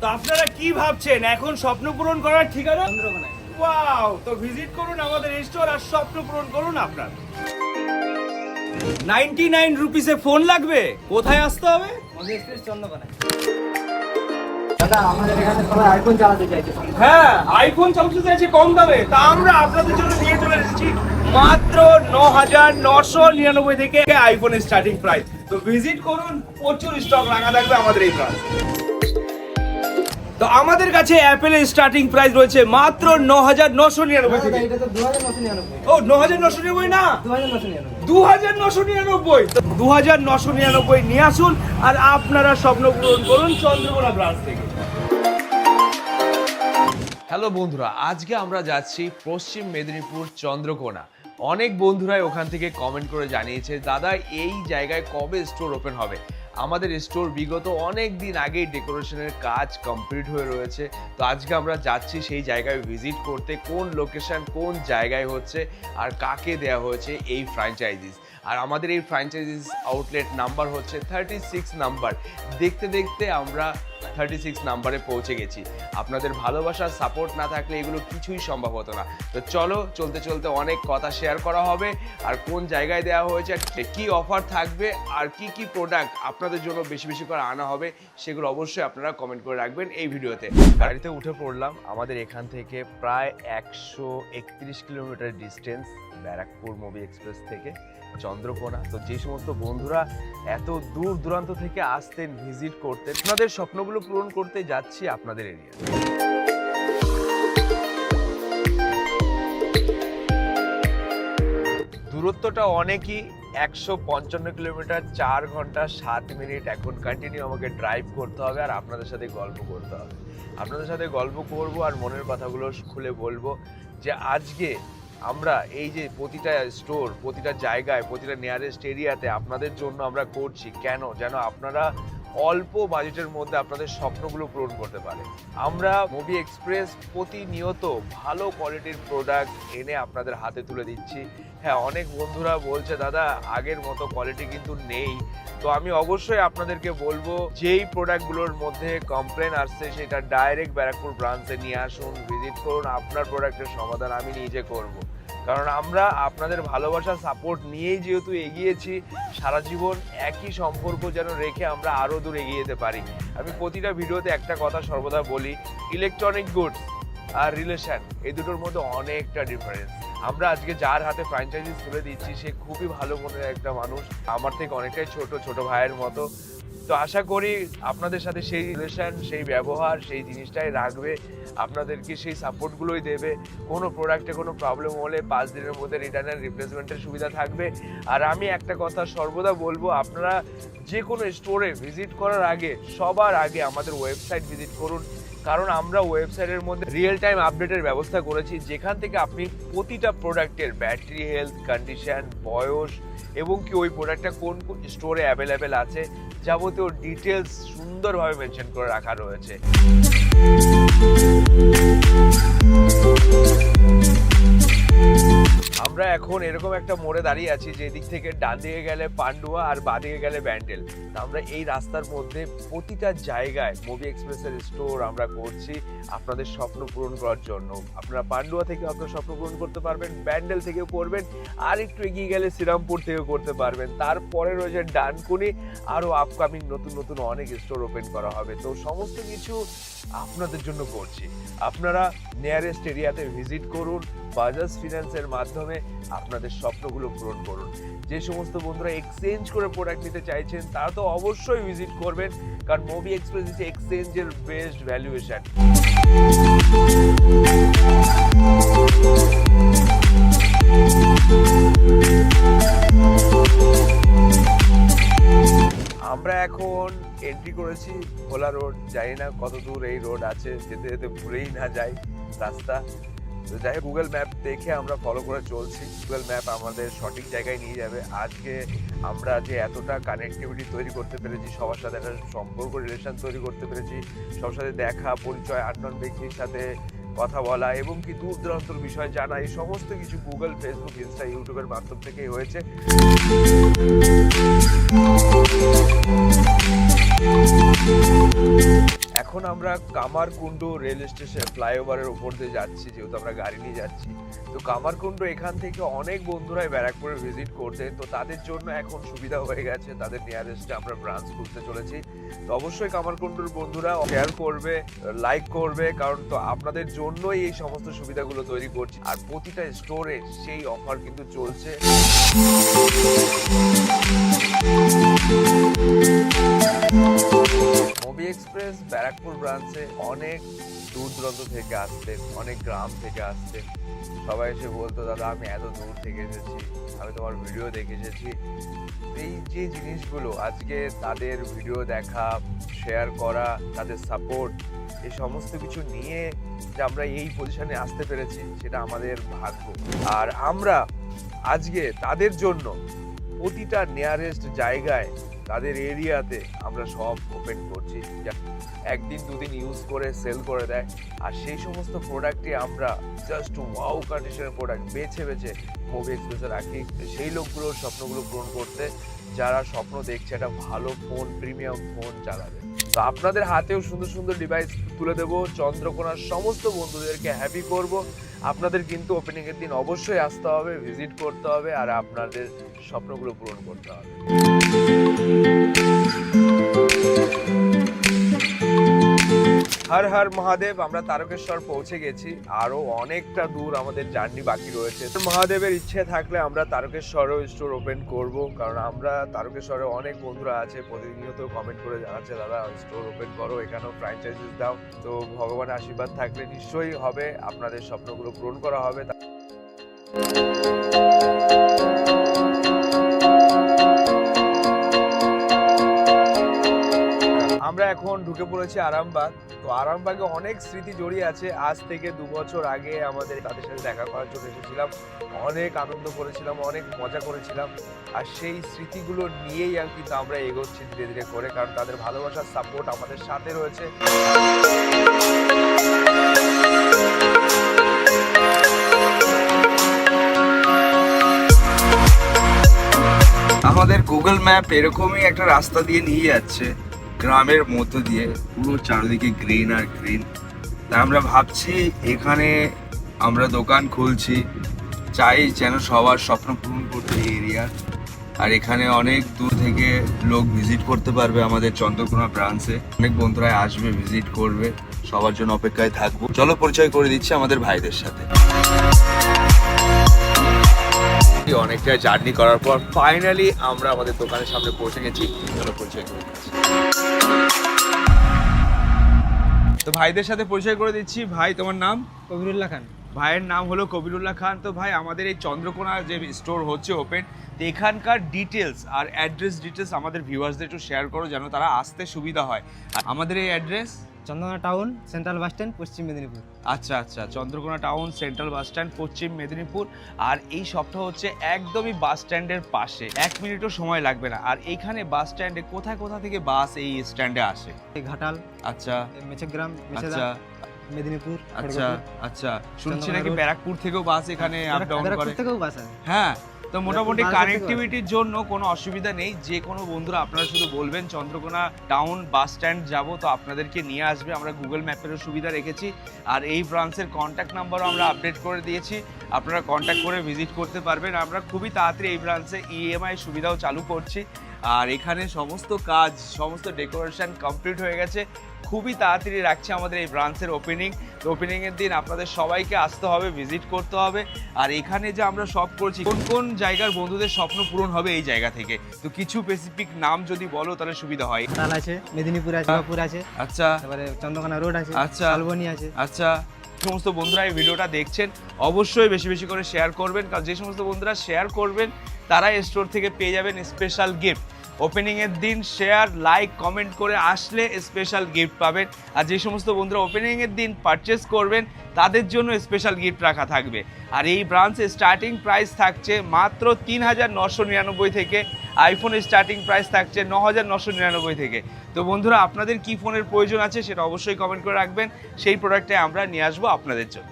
তো আপনারা কি ভাবছেন এখন স্বপ্ন পূরণ করার ঠিকানা চন্দ্রকোনায়। ওয়াও, তো ভিজিট করুন আমাদের স্টোর আর স্বপ্ন পূরণ করুন আপনার। 99 রুপিসে ফোন লাগবে, কোথায় আসতে হবে? মোদি এক্সপ্রেস চন্দ্রকোনায়। দাদা আমাদের এখানে সবাই আইফোন চালাতে চাইছে। হ্যাঁ, আইফোন চালাতে চাইছে কম দামে, তা আমরা আপনাদের জন্য নিয়ে চলে এসেছি মাত্র 9999 থেকে আইফোনের স্টার্টিং প্রাইস। তো ভিজিট করুন, প্রচুর স্টক রাখা থাকবে আমাদের এই ব্রাঞ্চ। তো আমাদের কাছে অ্যাপেলের স্টার্টিং প্রাইস রয়েছে মাত্র 9999 থেকে। এটা তো 2999। ও 9999 না, 2999। 2999। তো 2999 নিয়ে আসুন আর আপনারা স্বপ্ন পূরণ করুন চন্দ্রকোনা ব্রাঞ্চ থেকে। হ্যালো বন্ধুরা, আজকে আমরা যাচ্ছি পশ্চিম মেদিনীপুর চন্দ্রকোনা। অনেক বন্ধুরাই ওখান থেকে কমেন্ট করে জানিয়েছে, দাদা এই জায়গায় কবে স্টোর ওপেন হবে। আমাদের স্টোর বিগত অনেক দিন আগেই ডেকোরেশনের কাজ কমপ্লিট হয়ে রয়েছে। তো আজকে আমরা যাচ্ছি সেই জায়গায় ভিজিট করতে, কোন লোকেশন কোন জায়গায় হচ্ছে আর কাকে দেওয়া হয়েছে এই ফ্র্যাঞ্চাইজিস। আর আমাদের এই ফ্র্যাঞ্চাইজিস আউটলেট নাম্বার হচ্ছে 36 নাম্বার। দেখতে দেখতে আমরা 36 নাম্বারে পৌঁছে গেছি। আপনাদের ভালোবাসার সাপোর্ট না থাকলে এগুলো কিছুই সম্ভব হতো না। তো চলো, চলতে চলতে অনেক কথা শেয়ার করা হবে, আর কোন জায়গায় দেওয়া হয়েছে, কি অফার থাকবে, আর কি কি প্রোডাক্ট আপনাদের জন্য বেশি বেশি করে আনা হবে, সেগুলো অবশ্যই আপনারা কমেন্ট করে রাখবেন এই ভিডিওতে। গাড়িতে উঠে পড়লাম। আমাদের এখান থেকে প্রায় 131 kilometre distance Barrackpore movie express থেকে চন্দ্রকোনা। তো যে সমস্ত বন্ধুরা এত দূর দূরান্ত থেকে আসতেন ভিজিট করতে, আপনাদের স্বপ্নগুলো পূরণ করতে যাচ্ছি আপনাদের এরিয়া। দূরত্বটা অনেকই, 155 কিলোমিটার, 4 ঘন্টা 7 মিনিট। এখন কন্টিনিউ আমাকে ড্রাইভ করতে হবে আর আপনাদের সাথে গল্প করতে হবে। আপনাদের সাথে গল্প করব আর মনের কথাগুলো খুলে বলবো যে আজকে আমরা এই যে প্রতিটা স্টোর, প্রতিটা জায়গায়, প্রতিটা নিয়ারেস্ট এরিয়াতে আপনাদের জন্য আমরা করছি কেন, যেন আপনারা অল্প বাজেটের মধ্যে আপনাদের স্বপ্নগুলো পূরণ করতে পারে। আমরা মুভি এক্সপ্রেস প্রতিনিয়ত ভালো কোয়ালিটির প্রোডাক্ট এনে আপনাদের হাতে তুলে দিচ্ছি। হ্যাঁ, অনেক বন্ধুরা বলছে দাদা আগের মতো কোয়ালিটি কিন্তু নেই। তো আমি অবশ্যই আপনাদেরকে বলবো, যেই প্রোডাক্টগুলোর মধ্যে কমপ্লেন আসছে সেটা ডাইরেক্ট ব্যারাকপুর ব্রাঞ্চে নিয়ে আসুন, ভিজিট করুন। আপনার প্রোডাক্টের সমাধান আমি নিজে করব, কারণ আমরা আপনাদের ভালোবাসা সাপোর্ট নিয়েই যেহেতু এগিয়েছি, সারা জীবন একই সম্পর্ক যেন রেখে আমরা আরও দূর এগিয়ে যেতে পারি। আমি প্রতিটা ভিডিওতে একটা কথা সর্বদা বলি, ইলেকট্রনিক গুডস আর রিলেশন এই দুটোর মধ্যে অনেকটা ডিফারেন্স। আমরা আজকে যার হাতে ফ্র্যাঞ্চাইজিস তুলে দিচ্ছি সে খুবই ভালো মনের একটা মানুষ, আমার থেকে অনেকটাই ছোট ভাইয়ের মতো। তো আশা করি আপনাদের সাথে সেই রিলেশন, সেই ব্যবহার, সেই জিনিসটাই রাখবে, আপনাদেরকে সেই সাপোর্টগুলোই দেবে। কোনো প্রোডাক্টে কোনো প্রবলেম হলে 5 দিনের মধ্যে রিটার্নের রিপ্লেসমেন্টের সুবিধা থাকবে। আর আমি একটা কথা সর্বদা বলবো, আপনারা যে কোনো স্টোরে ভিজিট করার আগে সবার আগে আমাদের ওয়েবসাইট ভিজিট করুন, কারণ আমরা ওয়েবসাইটের মধ্যে রিয়েল টাইম আপডেটের ব্যবস্থা করেছি, যেখান থেকে আপনি প্রতিটা প্রোডাক্টের ব্যাটারি হেলথ, কন্ডিশন, বয়স এবং কি ওই প্রোডাক্টটা কোন কোন স্টোরে অ্যাভেলেবেল আছে, যাবতীয় ডিটেলস সুন্দরভাবে মেনশন করে রাখা রয়েছে। আমরা এখন এরকম একটা মোড়ে দাঁড়িয়ে আছি, যে দিক থেকে ডান দিকে গেলে পান্ডুয়া আর বাঁ দিকে গেলে ব্যান্ডেল। তো আমরা এই রাস্তার মধ্যে প্রতিটা জায়গায় মুভি এক্সপ্রেসের স্টোর আমরা করছি আপনাদের স্বপ্ন পূরণ করার জন্য। আপনারা পান্ডুয়া থেকে আপনার স্বপ্ন পূরণ করতে পারবেন, ব্যান্ডেল থেকেও করবেন, আর একটু এগিয়ে গেলে শ্রীরামপুর থেকেও করতে পারবেন। তারপরে রয়েছে ডানকুনি, আরও আপকামিং নতুন অনেক স্টোর ওপেন করা হবে। তো সমস্ত কিছু আপনাদের জন্য করছি। আপনারা নিয়ারেস্ট এরিয়াতে ভিজিট করুন, বাজাজ ফিন্যান্সের মাধ্যমে আপনাদের স্বপ্নগুলো পূরণ করুন। যে সমস্ত বন্ধুরা এক্সচেঞ্জ করে প্রোডাক্ট নিতে চাইছেন তারা তো অবশ্যই ভিজিট করবেন, কারণ মুভি এক্সপ্রেস ইজ এক্সচেঞ্জের বেস্ট ভ্যালুয়েশন। আমরা এখন এন্ট্রি করেছি ভোলা রোড। জানি না কত দূর এই রোড আছে, যেতে যেতে ভুলেই না যাই রাস্তা। তো যাই হোক, গুগল ম্যাপ দেখে আমরা ফলো করে চলছি। গুগল ম্যাপ আমাদের সঠিক জায়গায় নিয়ে যাবে। আজকে আমরা যে এতটা কানেক্টিভিটি তৈরি করতে পেরেছি, সবার সাথে একটা সম্পর্ক, রিলেশন তৈরি করতে পেরেছি, সবার সাথে দেখা পরিচয়, আননোন ব্যক্তির সাথে কথা বলা এবং কি দূর দূরান্তর বিষয় জানা, এই সমস্ত কিছু গুগল, ফেসবুক, ইনস্টা, ইউটিউবের মাধ্যম থেকেই হয়েছে। এখন আমরা কামারকুন্ডু রেল স্টেশন ফ্লাইওভারের উপর দিয়ে যাচ্ছি, যেহেতু আমরা গাড়ি নিয়ে যাচ্ছি। তো কামারকুন্ডু এখান থেকে অনেক বন্ধুরাই ব্যারাকপুরে ভিজিট করতে, তো তাদের জন্য এখন সুবিধা হয়ে গেছে, তাদের নিয়ারেস্টে আমরা ব্রাঞ্চ খুলতে চলেছি। তো অবশ্যই কামারকুন্ডুর বন্ধুরা শেয়ার করবে, লাইক করবে, কারণ তো আপনাদের জন্যই এই সমস্ত সুবিধাগুলো তৈরি করছি। আর প্রতিটা স্টোরে সেই অফার কিন্তু চলছে। মুভি এক্সপ্রেস ব্যারাকপুর ব্রাঞ্চে অনেক দূর দূরান্ত থেকে আসতেন, অনেক গ্রাম থেকে আসতেন। সবাই এসে বলতো, দাদা আমি এত দূর থেকে এসেছি, আমি তোমার ভিডিও দেখে এসেছি। এই যে জিনিসগুলো আজকে তাদের ভিডিও দেখা, শেয়ার করা, তাদের সাপোর্ট, এই সমস্ত কিছু নিয়ে যে আমরা এই পজিশনে আসতে পেরেছি, সেটা আমাদের ভাগ্য। আর আমরা আজকে তাদের জন্য প্রতিটা নিয়ারেস্ট জায়গায়, তাদের এরিয়াতে আমরা সব ওপেন করছি, একদিন দুদিন ইউজ করে সেল করে দেয়। আর সেই সমস্ত প্রোডাক্টই আমরা জাস্ট ওয়াও কন্ডিশনের প্রোডাক্ট বেছে বেছে মুভি এক্সপ্রেসে রাখি, সেই লোকগুলোর স্বপ্নগুলো পূরণ করতে, যারা স্বপ্ন দেখছে একটা ভালো ফোন, প্রিমিয়াম ফোন চালাবে। তো আপনাদের হাতেও সুন্দর সুন্দর ডিভাইস তুলে দেবো, চন্দ্রকোনার সমস্ত বন্ধুদেরকে হ্যাপি করব। আপনাদের কিন্তু ওপেনিং এর দিন অবশ্যই আসতে হবে, ভিজিট করতে হবে, আর আপনাদের স্বপ্নগুলো পূরণ করতে হবে। হর হর মহাদেব, আমরা তারকেশ্বর পৌঁছে গেছি, আরো অনেকটা দূর আমাদের জার্নি বাকি রয়েছে। মহাদেবের ইচ্ছে থাকলে আমরা তারকেশ্বরেও স্টোর ওপেন করব, কারণ আমরা তারকেশ্বরে অনেক বন্ধুরা আছে, প্রতিনিয়ত কমেন্ট করে জানাচ্ছে, দাদা স্টোর ওপেন করো, এখানেও ফ্র্যাঞ্চাইজিস দাও। তো ভগবানের আশীর্বাদ থাকলে নিশ্চয়ই হবে, আপনাদের স্বপ্নগুলো পূরণ করা হবে। আমরা এখন ঢুকে পড়েছি আরামবাগ। তো আরামবাগে অনেক স্মৃতি জড়িয়ে আছে। আজ থেকে 2 বছর আগে আমাদের তাদের সাথে দেখা করার জন্য এসেছিলাম, অনেক আনন্দ করেছিলাম, অনেক মজা করেছিলাম। আর সেই স্মৃতিগুলো নিয়েই আর কিন্তু আমরা এগোচ্ছি ধীরে ধীরে করে, কারণ তাদের ভালোবাসার সাপোর্ট আমাদের সাথে রয়েছে। আমাদের গুগল ম্যাপ এরকমই একটা রাস্তা দিয়ে নিয়ে যাচ্ছে, গ্রামের মধ্য দিয়ে, পুরো চারিদিকে গ্রিন আর গ্রিন। তাই আমরা ভাবছি এখানে আমরা দোকান খুলছি, চাই যেন সবার স্বপ্ন পূরণ করতে এই এরিয়া। আর এখানে অনেক দূর থেকে লোক ভিজিট করতে পারবে আমাদের চন্দ্রকোনা ব্রাঞ্চে, অনেক বন্ধুরা আসবে, ভিজিট করবে, সবার জন্য অপেক্ষায় থাকবো। চলো পরিচয় করে দিচ্ছি আমাদের ভাইদের সাথে। অনেকটা জার্নি করার পর ফাইনালি আমরা আমাদের দোকানের সামনে পৌঁছে গেছি। চলো পরিচয় করে দিচ্ছি। তো ভাইদের সাথে পরিচয় করে দিচ্ছি। ভাই তোমার নাম? কবিরুল্লাহ খান। ভাইয়ের নাম হলো কবিরুল্লাহ খান। তো ভাই আমাদের এই চন্দ্রকোনা যে স্টোর হচ্ছে ওপেন, তো এখানকার ডিটেলস আর অ্যাড্রেস ডিটেলস আমাদের ভিউয়ার্সদের একটু শেয়ার করো, যেন তারা আসতে সুবিধা হয়। আমাদের এই address Chandrakona town, central bus stand, পশ্চিম মেদিনীপুর। আচ্ছা আচ্ছা, Chandrakona town, central bus stand, পশ্চিম মেদিনীপুর। আর এই শপটা হচ্ছে একদমই বাস স্ট্যান্ডের পাশে, 1 মিনিটও সময় লাগবে না। আর এইখানে বাস স্ট্যান্ডে কোথা কোথা থেকে বাস এই স্ট্যান্ডে আসে? ঘাটাল, আচ্ছা মেচেগ্রাম, আচ্ছা মেদিনীপুর, আচ্ছা আচ্ছা, শুনছি নাকি ব্যারাকপুর থেকেও বাস এখানে আপ ডাউন করে। থেকেও বাস আছে। হ্যাঁ, তো মোটামুটি কানেক্টিভিটির জন্য কোনো অসুবিধা নেই। যে কোনো বন্ধুরা আপনারা শুধু বলবেন চন্দ্রকোনা টাউন বাস স্ট্যান্ড যাব, তো আপনাদেরকে নিয়ে আসবে। আমরা গুগল ম্যাপেরও সুবিধা রেখেছি, আর এই ব্রাঞ্চের কন্ট্যাক্ট নাম্বারও আমরা আপডেট করে দিয়েছি, আপনারা কন্ট্যাক্ট করে ভিজিট করতে পারবেন। আমরা খুবই তাড়াতাড়ি এই ব্রাঞ্চে ইএমআই সুবিধাও চালু করছি। আর এখানে সমস্ত কাজ, সমস্ত ডেকোরেশন কমপ্লিট হয়ে গেছে। খুবই তাড়াতাড়ি রাখছে আমাদের এই ব্রাঞ্চের ওপেনিং। তো ওপেনিংয়ের দিন আপনাদের সবাইকে আসতে হবে, ভিজিট করতে হবে। আর এখানে যে আমরা সব করছি, কোন কোন জায়গার বন্ধুদের স্বপ্ন পূরণ হবে এই জায়গা থেকে, তো কিছু স্পেসিফিক নাম যদি বলো তাহলে সুবিধা হয়। ঘাটাল আছে, মেদিনীপুর আছে, বাপুর আছে, আচ্ছা, তারপরে চন্দ্রকোনা রোড আছে, আচ্ছা, শালবনী আছে। আচ্ছা, সমস্ত বন্ধুরা এই ভিডিওটা দেখছেন অবশ্যই বেশি বেশি করে শেয়ার করবেন, কারণ যে সমস্ত বন্ধুরা শেয়ার করবেন তারা স্টোর থেকে পেয়ে যাবেন স্পেশাল গিফট। ওপেনিং এর দিন শেয়ার, লাইক, কমেন্ট করে আসলে স্পেশাল গিফট পাবেন। আর যে সমস্ত বন্ধুরা ওপেনিং এর দিন পারচেস করবেন তাদের জন্য স্পেশাল গিফট রাখা থাকবে। আর এই ব্রাঞ্চে স্টার্টিং প্রাইস থাকছে মাত্র 3999 থেকে, আইফোনের স্টার্টিং প্রাইস থাকছে 9999 থেকে। তো বন্ধুরা আপনাদের কি ফোনের প্রয়োজন আছে সেটা অবশ্যই কমেন্ট করে রাখবেন, সেই প্রোডাক্টে আমরা নিয়ে আসবো আপনাদের জন্য।